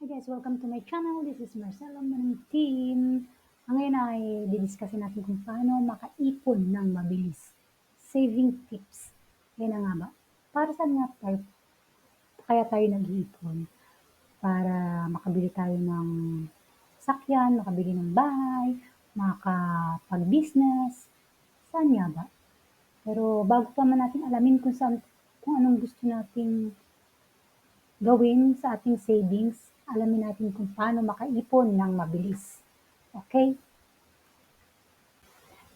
Hi guys, welcome to my channel. This is Marcelo Manong Team. Ngayon ay didiscusin natin kung paano makaipon ng mabilis. Saving tips. Yan na nga ba? Para saan nga tayo, kaya tayo nag-iipon? Para makabili tayo ng sakyan, makabili ng bahay, makapag-business. Saan nga ba? Pero bago pa man natin alamin kung anong gusto nating gawin sa ating savings, alamin natin kung paano makaipon ng mabilis. Okay?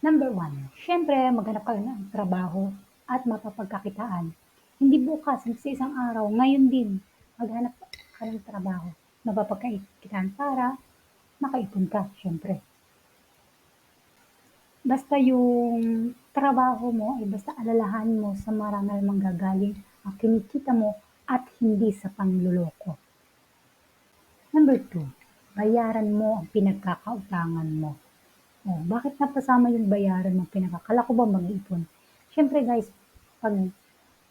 Number 1, syempre maghanap ka ng trabaho at mapapagkakitaan. Hindi bukas, hindi sa isang araw, ngayon din, maghanap ka ng trabaho, mapapagkakitaan para makaipon ka, syempre. Basta yung trabaho mo ay basta alalahan mo sa marangal manggagaling ang kinikita mo at hindi sa panluloko. Number 2, bayaran mo ang pinagkakautangan mo. Oh, bakit napasama yung bayaran mo pinagkakala ko ba mag-ipon? Siyempre guys, pag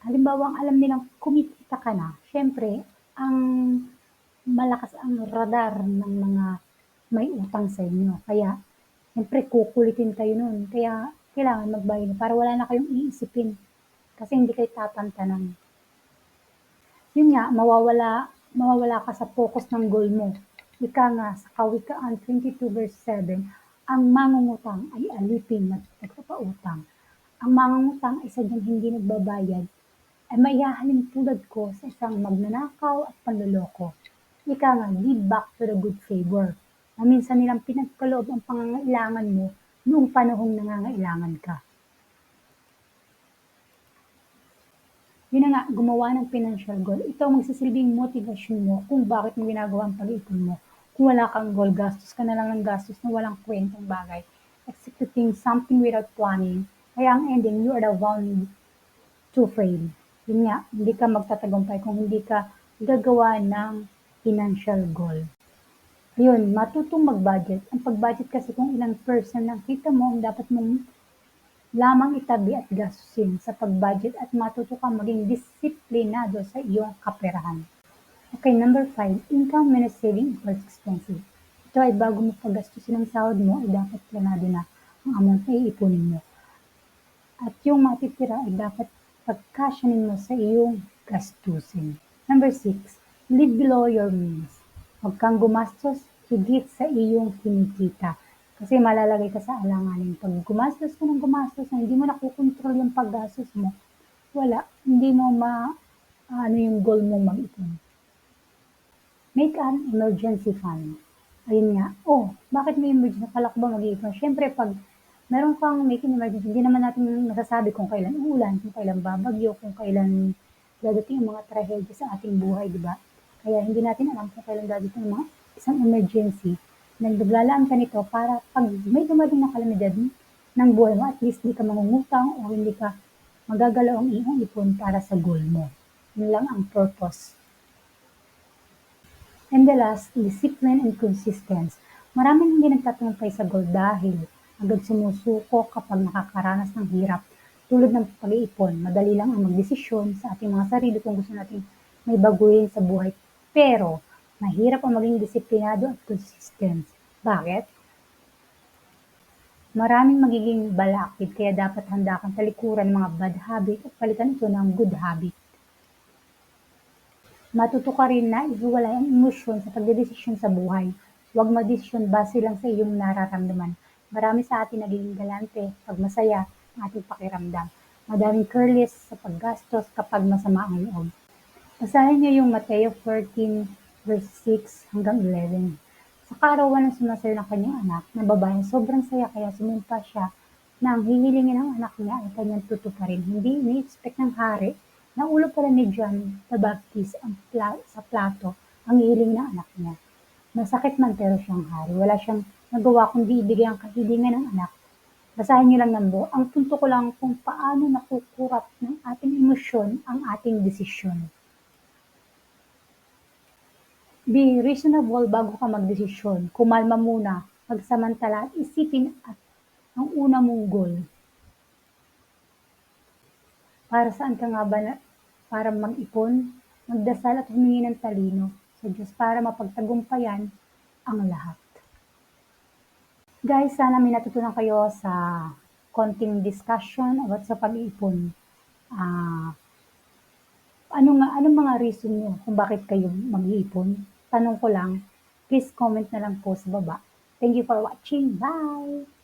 halimbawa ang alam nilang kumikita ka na, siyempre ang malakas ang radar ng mga may utang sa inyo. Kaya siyempre kukulitin kayo nun. Kaya kailangan magbayad para wala na kayong iisipin. Kasi hindi kayo tatantanan. Yun nga, mawawala ka sa focus ng goal mo. Ika nga, sa Kawikaan 22 verse 7, ang mangungutang ay alipin at nagpapautang. Ang mangungutang ay sadyang hindi nagbabayad, ay maihahalin tulad ko sa isang magnanakaw at panloloko. Ika nga, give back to the good favor, na minsan nilang pinagkaloob ang pangangailangan mo noong panahong nangangailangan ka. Yun na nga, gumawa ng financial goal. Ito ang magsisilbing motivation mo kung bakit mo ginagawa ang pag-iipon mo. Kung wala kang goal, gastos ka na lang ng gastos na walang kwentang bagay. Executing something without planning. Kaya ang ending, you are the one to fail. Yun nga, hindi ka magtatagumpay kung hindi ka gagawa ng financial goal. Yun, matutong mag-budget. Ang pag-budget kasi kung ilang percent ng kita mo, dapat mong lamang itabi at gastusin sa pag-budget at matuto kang maging disiplinado sa iyong kaperahan. Okay, number 5, income minus saving equals expensive. Ito ay bago mo paggastusin ang sahod mo, ay dapat planado na ang amount na iipunin mo. At yung matitira ay dapat pagkasyanin mo sa iyong gastusin. Number 6, live below your means. Huwag kang gumastos higit sa iyong kinikita. Kasi malalagay ka sa alanganin. Pag gumastos ka ng gumastos na hindi mo nakukontrol yung paggastos mo, wala, hindi mo ano yung goal mo mag-ipon. Make an emergency fund. Ayun nga, bakit may emergency? Akala ko ba mag-iipon? Siyempre, pag meron kang make an emergency, hindi naman natin masasabi kung kailan uulan, kung kailan babagyo, kung kailan dadating ang mga trahedya sa ating buhay, di ba? Kaya hindi natin alam kung kailan dadating ang mga isang emergency. Naglalaan ka nito para pag may dumating na kalamidad ng buhay mo, at least hindi ka mangungutang o hindi ka magagalaw ang iyong ipon para sa goal mo. Yun lang ang purpose. And the last, discipline and consistency. Maraming hindi nagtatagumpay sa goal dahil agad sumusuko kapag nakakaranas ng hirap. Tulad ng pag-iipon, madali lang ang magdesisyon sa ating mga sarili kung gusto natin may baguhin sa buhay. Pero, mahirap ang maging disiplinado at consistent. Bakit? Maraming magiging balakid kaya dapat handa kang talikuran ng mga bad habit at palitan ito ng good habit. Matuto ka rin na ihiwalay ang emosyon sa pagdedesisyon sa buhay. Huwag magdesisyon base lang sa iyong nararamdaman. Marami sa atin nagiging galante pag masaya ang ating pakiramdam. Madaming careless sa paggastos kapag masama ang loob. Basahin niyo yung Mateo 14 verse 6 hanggang 11. Sa kaarawan ng sumasayo ng kanyang anak na babae, sobrang saya kaya sumumpa siya na ang hihilingin ng anak niya ay kanyang tutuparin. Hindi ini-expect ng hari na ulo pala ni John the Baptist sa plato ang hihilingin ng anak niya. Masakit man pero siyang hari. Wala siyang nagawa kundi ibigay ang kahilingan ng anak. Basahin niyo lang ng buo. Ang punto ko lang kung paano nakukurap ng ating emosyon ang ating desisyon. Be reasonable bago ka magdesisyon. Kumalma muna, pagsamantala at isipin at ang una mong goal. Para saan ka nga ba para mag-ipon, magdasal at humingi ng talino. sa Diyos para mapagtagumpayan ang lahat. Guys, sana may natutunan kayo sa konting discussion about sa pag-iipon. Anong mga reason niyo kung bakit kayo mag-iipon? Tanong ko lang, please comment na lang po sa baba. Thank you for watching. Bye!